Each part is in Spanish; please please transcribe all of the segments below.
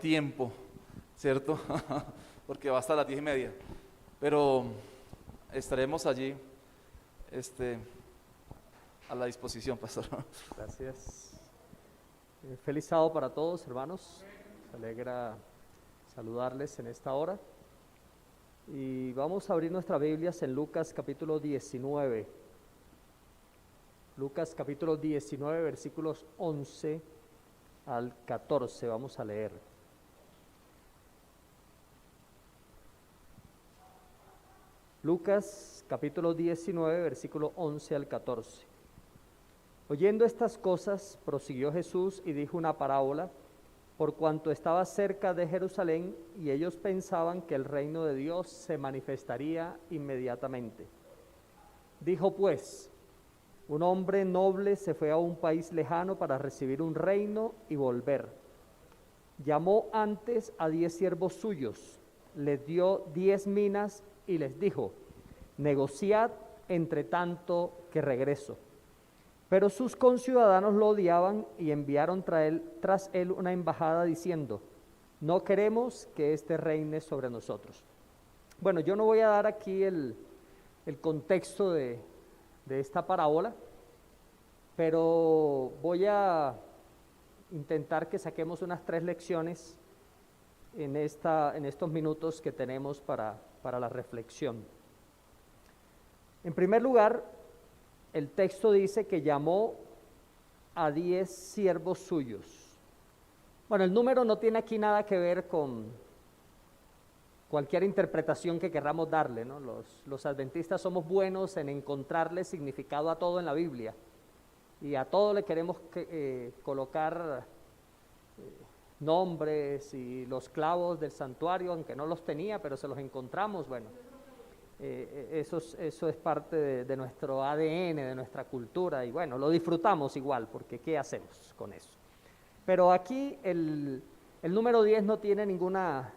tiempo, ¿cierto? Porque va hasta las 10:30. Pero estaremos allí a la disposición, pastor. Gracias. Feliz sábado para todos, hermanos. Se alegra saludarles en esta hora. Y vamos a abrir nuestras Biblias en Lucas capítulo 19. Lucas capítulo 19, versículos 11 al 14. Vamos a leer. Lucas capítulo 19, versículo 11 al 14. Oyendo estas cosas, prosiguió Jesús y dijo una parábola, por cuanto estaba cerca de Jerusalén, y ellos pensaban que el reino de Dios se manifestaría inmediatamente. Dijo pues, un hombre noble se fue a un país lejano para recibir un reino y volver. Llamó antes a 10 siervos suyos, les dio 10 minas y les dijo, negociad entre tanto que regreso. Pero sus conciudadanos lo odiaban y enviaron tras él una embajada diciendo, no queremos que éste reine sobre nosotros. Bueno, yo no voy a dar aquí el contexto de esta parábola, pero voy a intentar que saquemos unas 3 lecciones en estos minutos que tenemos para la reflexión. En primer lugar, el texto dice que llamó a 10 siervos suyos. Bueno, el número no tiene aquí nada que ver con cualquier interpretación que queramos darle, ¿no? Los adventistas somos buenos en encontrarle significado a todo en la Biblia y a todo le queremos colocar nombres y los clavos del santuario, aunque no los tenía, pero se los encontramos, bueno. Eso es parte de nuestro ADN, de nuestra cultura, y bueno, lo disfrutamos igual, porque ¿qué hacemos con eso? Pero aquí el número 10 no tiene ninguna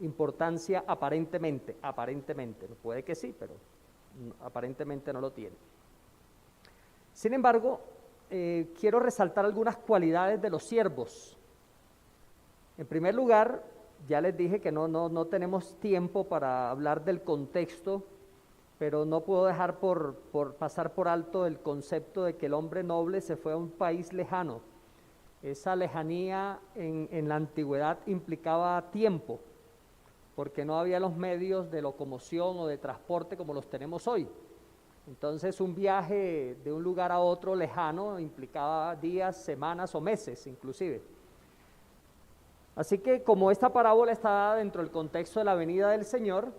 importancia aparentemente, puede que sí, pero aparentemente no lo tiene. Sin embargo, quiero resaltar algunas cualidades de los siervos. En primer lugar, ya les dije que no tenemos tiempo para hablar del contexto, pero no puedo dejar por pasar por alto el concepto de que el hombre noble se fue a un país lejano. Esa lejanía en la antigüedad implicaba tiempo, porque no había los medios de locomoción o de transporte como los tenemos hoy. Entonces un viaje de un lugar a otro lejano implicaba días, semanas o meses inclusive. Así que como esta parábola está dada dentro del contexto de la venida del Señor,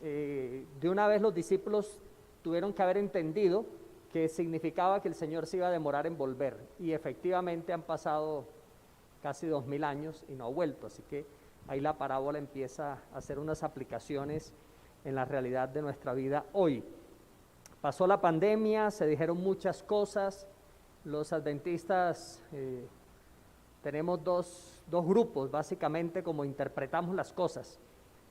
de una vez los discípulos tuvieron que haber entendido que significaba que el Señor se iba a demorar en volver, y efectivamente han pasado casi 2000 años y no ha vuelto, así que ahí la parábola empieza a hacer unas aplicaciones en la realidad de nuestra vida hoy. Pasó la pandemia, se dijeron muchas cosas, los adventistas tenemos dos grupos, básicamente, como interpretamos las cosas.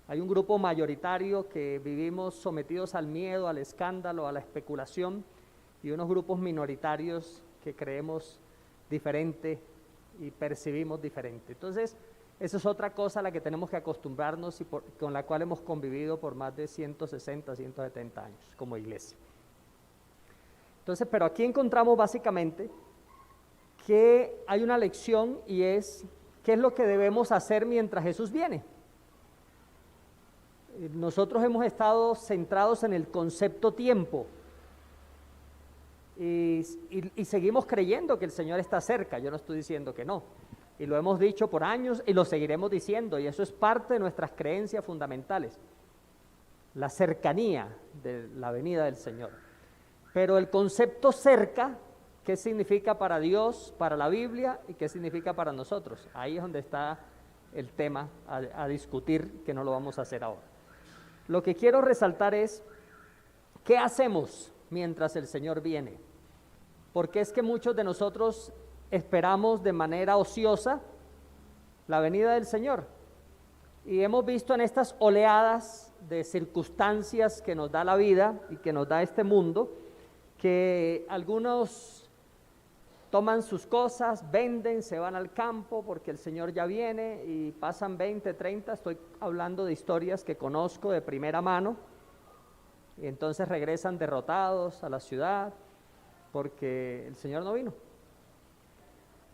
Hay un grupo mayoritario que vivimos sometidos al miedo, al escándalo, a la especulación, y unos grupos minoritarios que creemos diferente y percibimos diferente. Entonces, esa es otra cosa a la que tenemos que acostumbrarnos y con la cual hemos convivido por más de 160, 170 años como iglesia. Entonces, pero aquí encontramos básicamente que hay una lección, y es ¿qué es lo que debemos hacer mientras Jesús viene? Nosotros hemos estado centrados en el concepto tiempo y seguimos creyendo que el Señor está cerca. Yo no estoy diciendo que no, y lo hemos dicho por años y lo seguiremos diciendo, y eso es parte de nuestras creencias fundamentales, la cercanía de la venida del Señor. Pero el concepto cerca, ¿qué significa para Dios, para la Biblia, y qué significa para nosotros? Ahí es donde está el tema a discutir, que no lo vamos a hacer ahora. Lo que quiero resaltar es, ¿qué hacemos mientras el Señor viene? Porque es que muchos de nosotros esperamos de manera ociosa la venida del Señor. Y hemos visto en estas oleadas de circunstancias que nos da la vida y que nos da este mundo, que algunos toman sus cosas, venden, se van al campo porque el Señor ya viene y pasan 20, 30, estoy hablando de historias que conozco de primera mano, y entonces regresan derrotados a la ciudad porque el Señor no vino.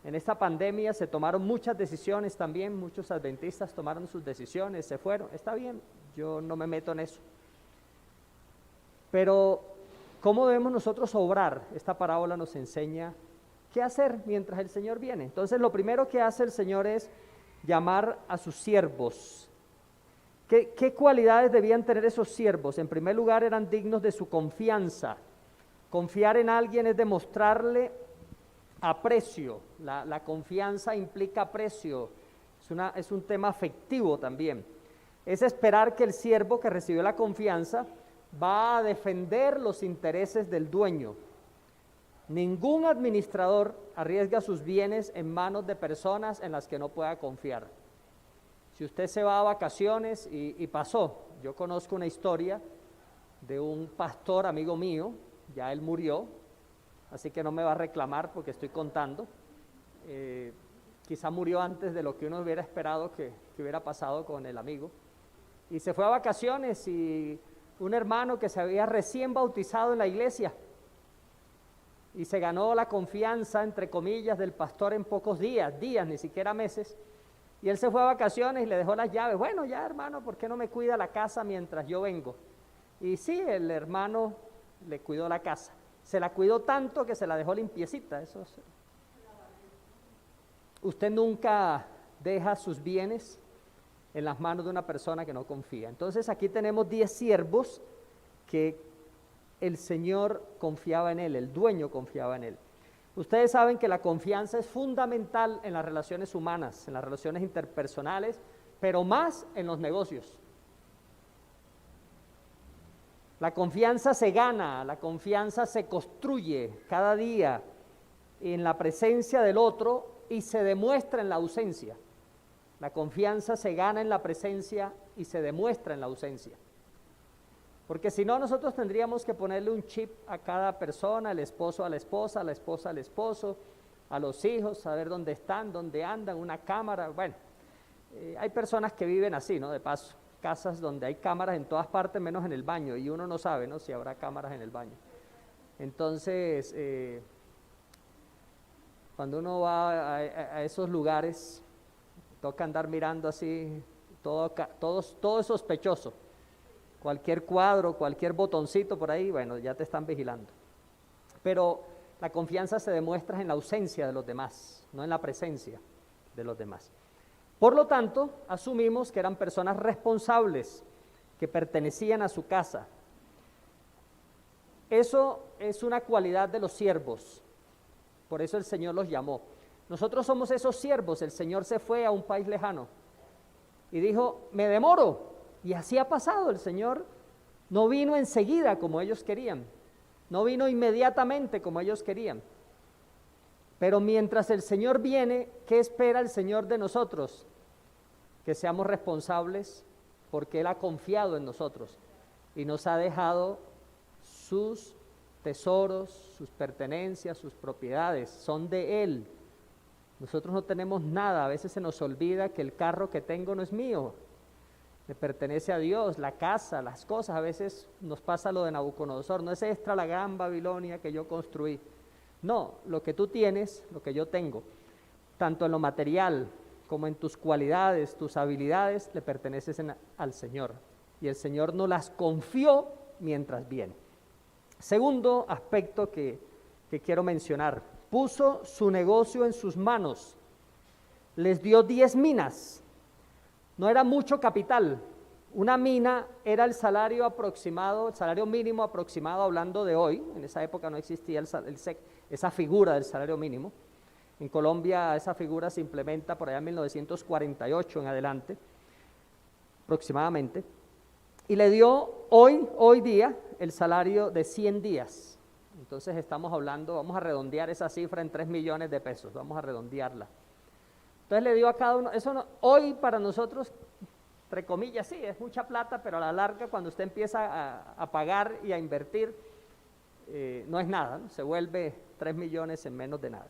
En esta pandemia se tomaron muchas decisiones también, muchos adventistas tomaron sus decisiones, se fueron, está bien, yo no me meto en eso. Pero, ¿cómo debemos nosotros obrar? Esta parábola nos enseña qué hacer mientras el Señor viene. Entonces, lo primero que hace el Señor es llamar a sus siervos. ¿Qué cualidades debían tener esos siervos? En primer lugar, eran dignos de su confianza. Confiar en alguien es demostrarle aprecio. La confianza implica aprecio, es un tema afectivo también. Es esperar que el siervo que recibió la confianza va a defender los intereses del dueño. Ningún administrador arriesga sus bienes en manos de personas en las que no pueda confiar. Si usted se va a vacaciones y pasó, yo conozco una historia de un pastor amigo mío, ya él murió, así que no me va a reclamar porque estoy contando. Quizá murió antes de lo que uno hubiera esperado que hubiera pasado con el amigo. Y se fue a vacaciones y un hermano que se había recién bautizado en la iglesia y se ganó la confianza, entre comillas, del pastor en pocos días, ni siquiera meses. Y él se fue a vacaciones y le dejó las llaves. Bueno, ya hermano, ¿por qué no me cuida la casa mientras yo vengo? Y sí, el hermano le cuidó la casa. Se la cuidó tanto que se la dejó limpiecita. Usted nunca deja sus bienes en las manos de una persona que no confía. Entonces aquí tenemos 10 siervos que el Señor confiaba en él, el dueño confiaba en él. Ustedes saben que la confianza es fundamental en las relaciones humanas, en las relaciones interpersonales, pero más en los negocios. La confianza se gana, la confianza se construye cada día en la presencia del otro y se demuestra en la ausencia. La confianza se gana en la presencia y se demuestra en la ausencia. Porque si no, nosotros tendríamos que ponerle un chip a cada persona, el esposo a la esposa, la esposa al esposo, a los hijos, saber dónde están, dónde andan, una cámara. Bueno, hay personas que viven así, ¿no? De paso, casas donde hay cámaras en todas partes menos en el baño y uno no sabe, ¿no? Si habrá cámaras en el baño. Entonces, cuando uno va a esos lugares, toca andar mirando así, todo es sospechoso. Cualquier cuadro, cualquier botoncito por ahí, bueno, ya te están vigilando. Pero la confianza se demuestra en la ausencia de los demás, no en la presencia de los demás. Por lo tanto, asumimos que eran personas responsables, que pertenecían a su casa. Eso es una cualidad de los siervos, por eso el Señor los llamó. Nosotros somos esos siervos. El Señor se fue a un país lejano y dijo, me demoro. Y así ha pasado, el Señor no vino enseguida como ellos querían, no vino inmediatamente como ellos querían. Pero mientras el Señor viene, ¿qué espera el Señor de nosotros? Que seamos responsables porque Él ha confiado en nosotros y nos ha dejado sus tesoros, sus pertenencias, sus propiedades, son de Él. Nosotros no tenemos nada, a veces se nos olvida que el carro que tengo no es mío, me pertenece a Dios, la casa, las cosas. A veces nos pasa lo de Nabucodonosor, no es esta la gran Babilonia que yo construí. No, lo que tú tienes, lo que yo tengo, tanto en lo material como en tus cualidades, tus habilidades, le pertenecen al Señor. Y el Señor nos las confió mientras viene. Segundo aspecto que quiero mencionar, puso su negocio en sus manos, les dio 10 minas. No era mucho capital. Una mina era el salario aproximado, el salario mínimo aproximado, hablando de hoy. En esa época no existía esa figura del salario mínimo. En Colombia esa figura se implementa por allá en 1948 en adelante, aproximadamente. Y le dio hoy día el salario de 100 días. Entonces estamos hablando, vamos a redondear esa cifra en 3 millones de pesos, vamos a redondearla. Entonces le dio a cada uno, eso no, hoy para nosotros, entre comillas, sí, es mucha plata, pero a la larga cuando usted empieza a pagar y a invertir, no es nada, ¿no? Se vuelve 3 millones en menos de nada.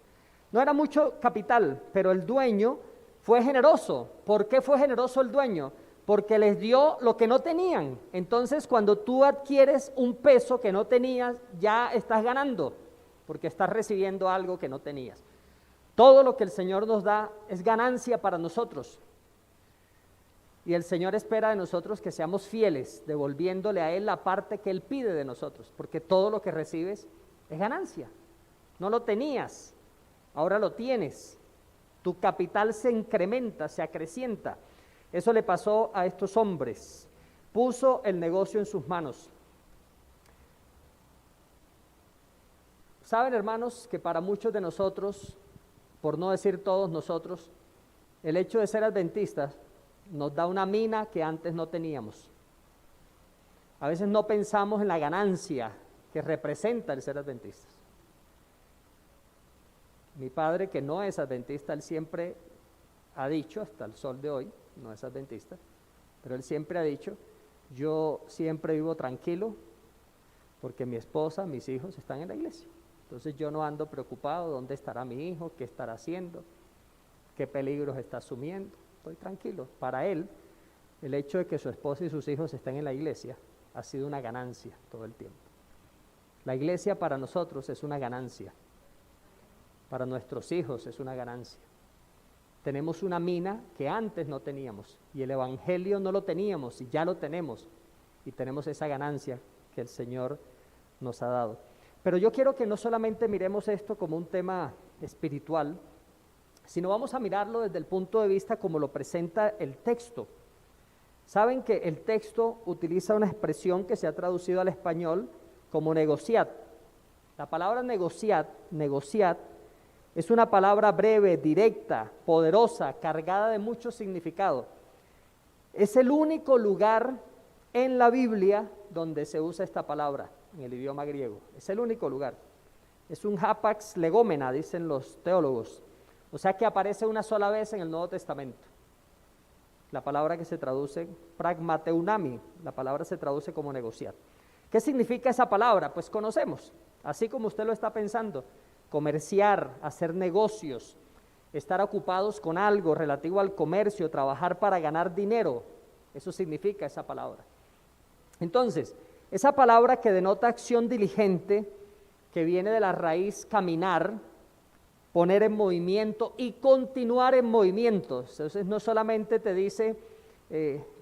No era mucho capital, pero el dueño fue generoso. ¿Por qué fue generoso el dueño? Porque les dio lo que no tenían. Entonces, cuando tú adquieres un peso que no tenías, ya estás ganando, porque estás recibiendo algo que no tenías. Todo lo que el Señor nos da es ganancia para nosotros. Y el Señor espera de nosotros que seamos fieles, devolviéndole a Él la parte que Él pide de nosotros, porque todo lo que recibes es ganancia. No lo tenías, ahora lo tienes. Tu capital se incrementa, se acrecienta. Eso le pasó a estos hombres. Puso el negocio en sus manos. Saben, hermanos, que para muchos de nosotros, por no decir todos nosotros, el hecho de ser adventistas nos da una mina que antes no teníamos. A veces no pensamos en la ganancia que representa el ser adventistas. Mi padre, que no es adventista, él siempre ha dicho, hasta el sol de hoy, no es adventista, pero él siempre ha dicho, yo siempre vivo tranquilo porque mi esposa, mis hijos están en la iglesia. Entonces yo no ando preocupado dónde estará mi hijo, qué estará haciendo, qué peligros está asumiendo. Estoy tranquilo. Para él, el hecho de que su esposa y sus hijos estén en la iglesia ha sido una ganancia todo el tiempo. La iglesia para nosotros es una ganancia. Para nuestros hijos es una ganancia. Tenemos una mina que antes no teníamos y el evangelio no lo teníamos y ya lo tenemos y tenemos esa ganancia que el Señor nos ha dado. Pero yo quiero que no solamente miremos esto como un tema espiritual, sino vamos a mirarlo desde el punto de vista como lo presenta el texto. Saben que el texto utiliza una expresión que se ha traducido al español como negociad. La palabra negociad es una palabra breve, directa, poderosa, cargada de mucho significado. Es el único lugar en la Biblia donde se usa esta palabra, en el idioma griego. Es el único lugar. Es un hapax legómena, dicen los teólogos. O sea que aparece una sola vez en el Nuevo Testamento. La palabra que se traduce, pragmateunami, la palabra se traduce como negociar. ¿Qué significa esa palabra? Pues conocemos, así como usted lo está pensando. Comerciar, hacer negocios, estar ocupados con algo relativo al comercio, trabajar para ganar dinero. Eso significa esa palabra. Entonces, esa palabra que denota acción diligente, que viene de la raíz caminar, poner en movimiento y continuar en movimiento. Entonces no solamente te dice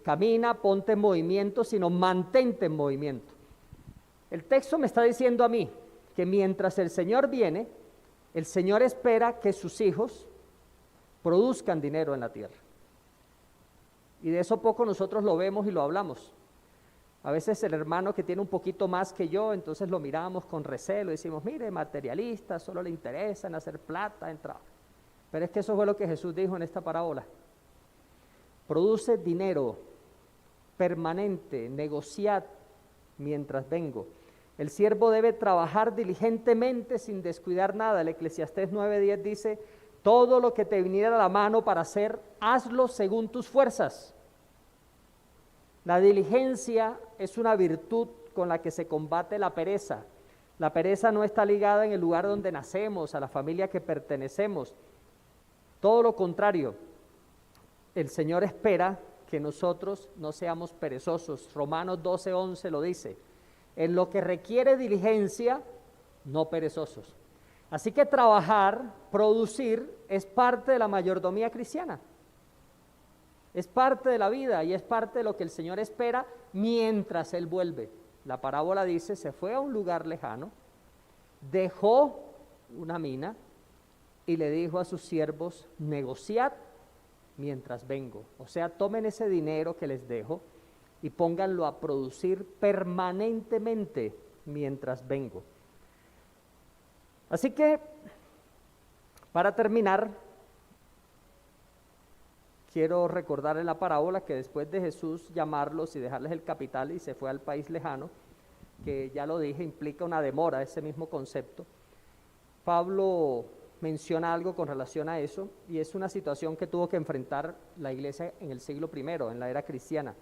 camina, ponte en movimiento, sino mantente en movimiento. El texto me está diciendo a mí que mientras el Señor viene, el Señor espera que sus hijos produzcan dinero en la tierra. Y de eso poco nosotros lo vemos y lo hablamos. A veces el hermano que tiene un poquito más que yo, entonces lo miramos con recelo y decimos, mire, materialista, solo le interesa en hacer plata, en trabajo. Pero es que eso fue lo que Jesús dijo en esta parábola. Produce dinero permanente, negociad mientras vengo. El siervo debe trabajar diligentemente sin descuidar nada. El Eclesiastés 9:10 dice, todo lo que te viniera a la mano para hacer, hazlo según tus fuerzas. La diligencia es una virtud con la que se combate la pereza. La pereza no está ligada en el lugar donde nacemos, a la familia que pertenecemos. Todo lo contrario, el Señor espera que nosotros no seamos perezosos. Romanos 12:11 lo dice. En lo que requiere diligencia, no perezosos. Así que trabajar, producir, es parte de la mayordomía cristiana. Es parte de la vida y es parte de lo que el Señor espera mientras Él vuelve. La parábola dice, se fue a un lugar lejano, dejó una mina y le dijo a sus siervos, negociad mientras vengo. O sea, tomen ese dinero que les dejo y pónganlo a producir permanentemente mientras vengo. Así que, para terminar, quiero recordar en la parábola que después de Jesús llamarlos y dejarles el capital y se fue al país lejano, que ya lo dije, implica una demora, ese mismo concepto. Pablo menciona algo con relación a eso y es una situación que tuvo que enfrentar la iglesia en el siglo I, en la era cristiana.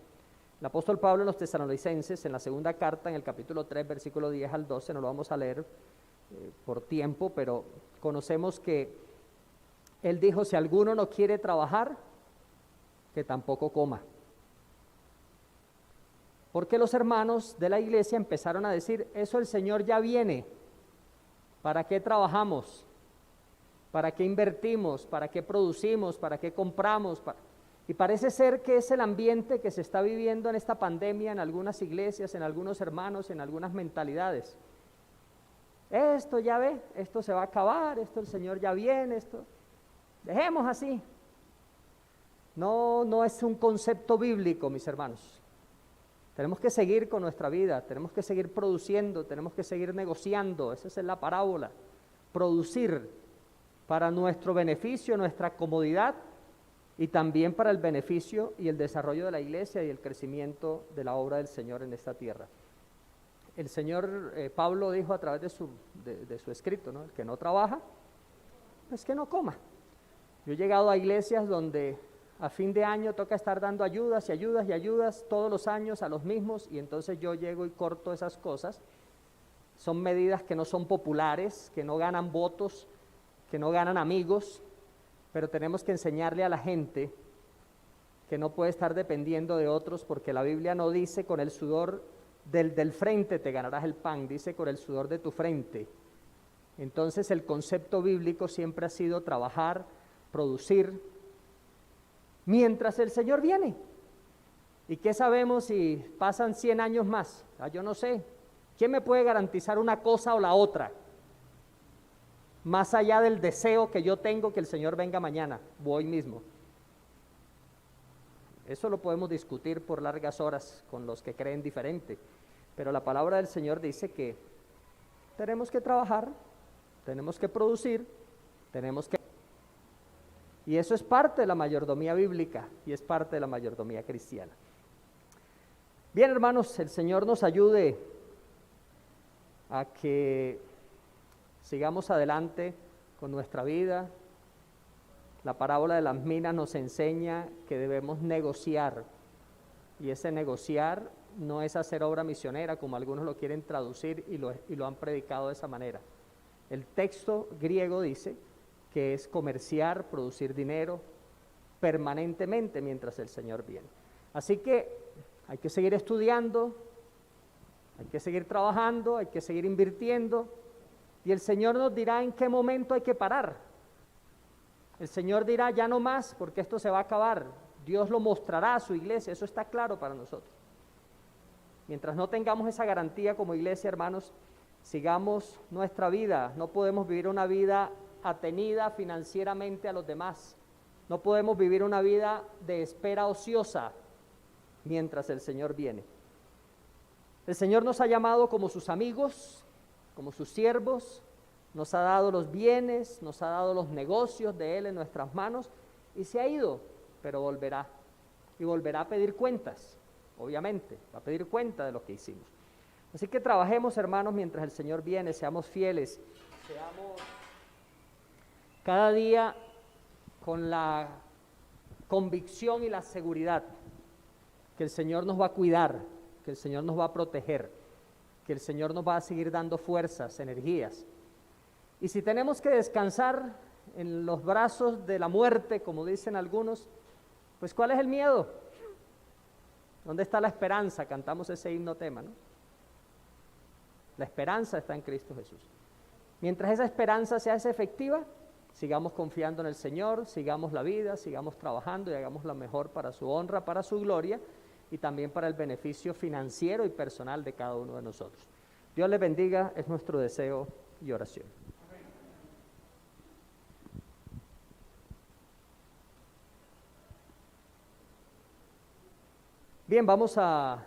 El apóstol Pablo en los Tesalonicenses, en la segunda carta, en el capítulo 3, versículo 10 al 12, no lo vamos a leer por tiempo, pero conocemos que Él dijo, si alguno no quiere trabajar, que tampoco coma. Porque los hermanos de la iglesia empezaron a decir, eso el Señor ya viene, ¿para qué trabajamos? ¿Para qué invertimos? ¿Para qué producimos? ¿Para qué compramos? Y parece ser que es el ambiente que se está viviendo en esta pandemia en algunas iglesias, en algunos hermanos, en algunas mentalidades. Esto ya ve, esto se va a acabar, esto el Señor ya viene, esto. Dejemos así. No es un concepto bíblico, mis hermanos. Tenemos que seguir con nuestra vida, tenemos que seguir produciendo, tenemos que seguir negociando. Esa es la parábola. Producir para nuestro beneficio, nuestra comodidad y también para el beneficio y el desarrollo de la iglesia y el crecimiento de la obra del Señor en esta tierra. El Señor Pablo dijo a través de su escrito, ¿no? El que no trabaja, pues que no coma. Yo he llegado a iglesias donde a fin de año toca estar dando ayudas y ayudas y ayudas todos los años a los mismos, y entonces yo llego y corto esas cosas. Son medidas que no son populares, que no ganan votos, que no ganan amigos, pero tenemos que enseñarle a la gente que no puede estar dependiendo de otros, porque la Biblia no dice con el sudor del frente te ganarás el pan, dice con el sudor de tu frente. Entonces el concepto bíblico siempre ha sido trabajar, producir, mientras el Señor viene. ¿Y qué sabemos si pasan 100 años más? Yo no sé. ¿Quién me puede garantizar una cosa o la otra? Más allá del deseo que yo tengo que el Señor venga mañana o hoy mismo. Eso lo podemos discutir por largas horas con los que creen diferente. Pero la palabra del Señor dice que tenemos que trabajar, tenemos que producir, tenemos que... Y eso es parte de la mayordomía bíblica y es parte de la mayordomía cristiana. Bien, hermanos, el Señor nos ayude a que sigamos adelante con nuestra vida. La parábola de las minas nos enseña que debemos negociar, y ese negociar no es hacer obra misionera como algunos lo quieren traducir y lo han predicado de esa manera. El texto griego dice que es comerciar, producir dinero permanentemente mientras el Señor viene. Así que hay que seguir estudiando, hay que seguir trabajando, hay que seguir invirtiendo, y el Señor nos dirá en qué momento hay que parar. El Señor dirá ya no más, porque esto se va a acabar. Dios lo mostrará a su iglesia, eso está claro para nosotros. Mientras no tengamos esa garantía como iglesia, hermanos, sigamos nuestra vida. No podemos vivir una vida atenida financieramente a los demás. No podemos vivir una vida de espera ociosa mientras el Señor viene. El Señor nos ha llamado como sus amigos, como sus siervos, nos ha dado los bienes, nos ha dado los negocios de Él en nuestras manos, y se ha ido, pero volverá, y volverá a pedir cuentas, obviamente, va a pedir cuenta de lo que hicimos. Así que trabajemos, hermanos, mientras el Señor viene, seamos fieles, seamos cada día con la convicción y la seguridad que el Señor nos va a cuidar, que el Señor nos va a proteger, que el Señor nos va a seguir dando fuerzas, energías. Y si tenemos que descansar en los brazos de la muerte, como dicen algunos, pues ¿cuál es el miedo? ¿Dónde está la esperanza? Cantamos ese himno tema, ¿no? La esperanza está en Cristo Jesús. Mientras esa esperanza se hace efectiva, sigamos confiando en el Señor, sigamos la vida, sigamos trabajando y hagamos lo mejor para su honra, para su gloria y también para el beneficio financiero y personal de cada uno de nosotros. Dios les bendiga, es nuestro deseo y oración. Bien, vamos a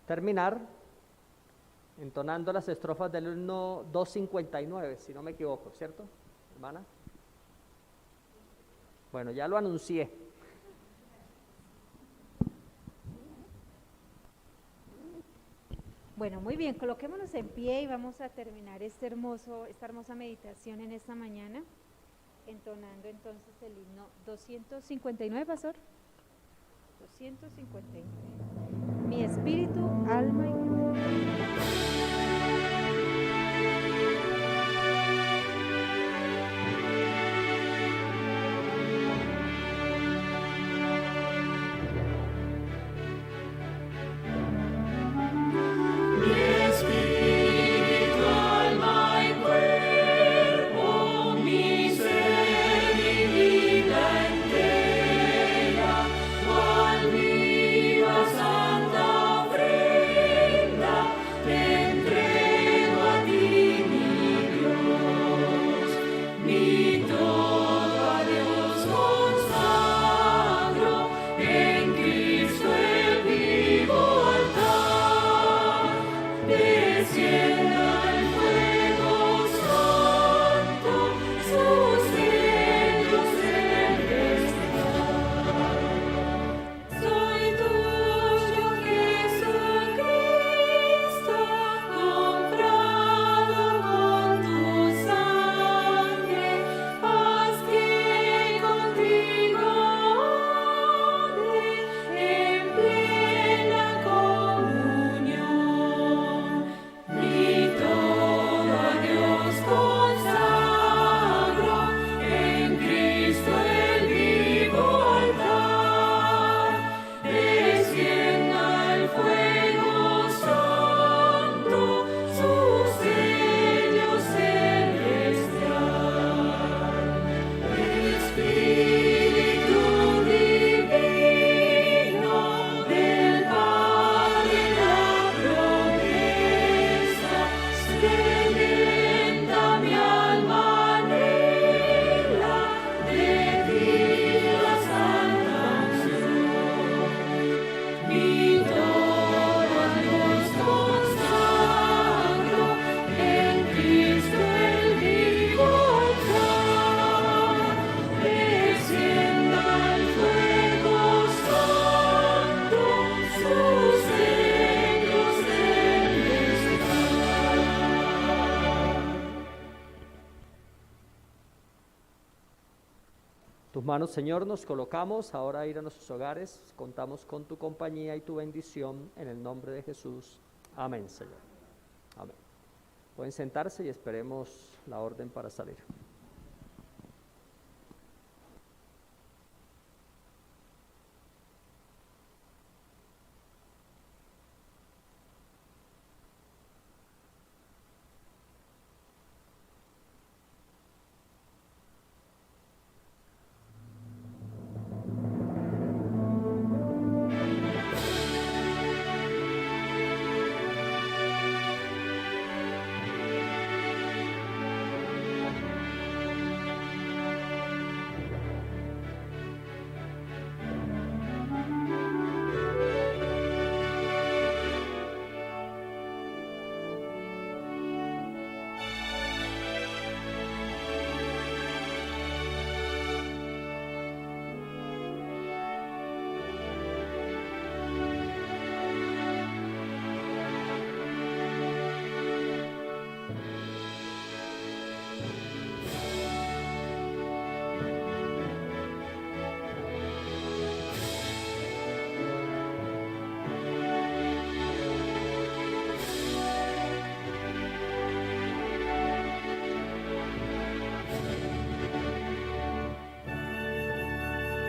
terminar entonando las estrofas del himno 259, si no me equivoco, ¿cierto, hermana? Bueno, ya lo anuncié. Bueno, muy bien, coloquémonos en pie y vamos a terminar esta hermosa meditación en esta mañana, entonando entonces el himno 259, pastor. 259. Mi espíritu, alma y cuerpo. tus manos, Señor, nos colocamos ahora a ir a nuestros hogares. Contamos con tu compañía y tu bendición en el nombre de Jesús. Amén, Señor. Amén. Pueden sentarse y esperemos la orden para salir.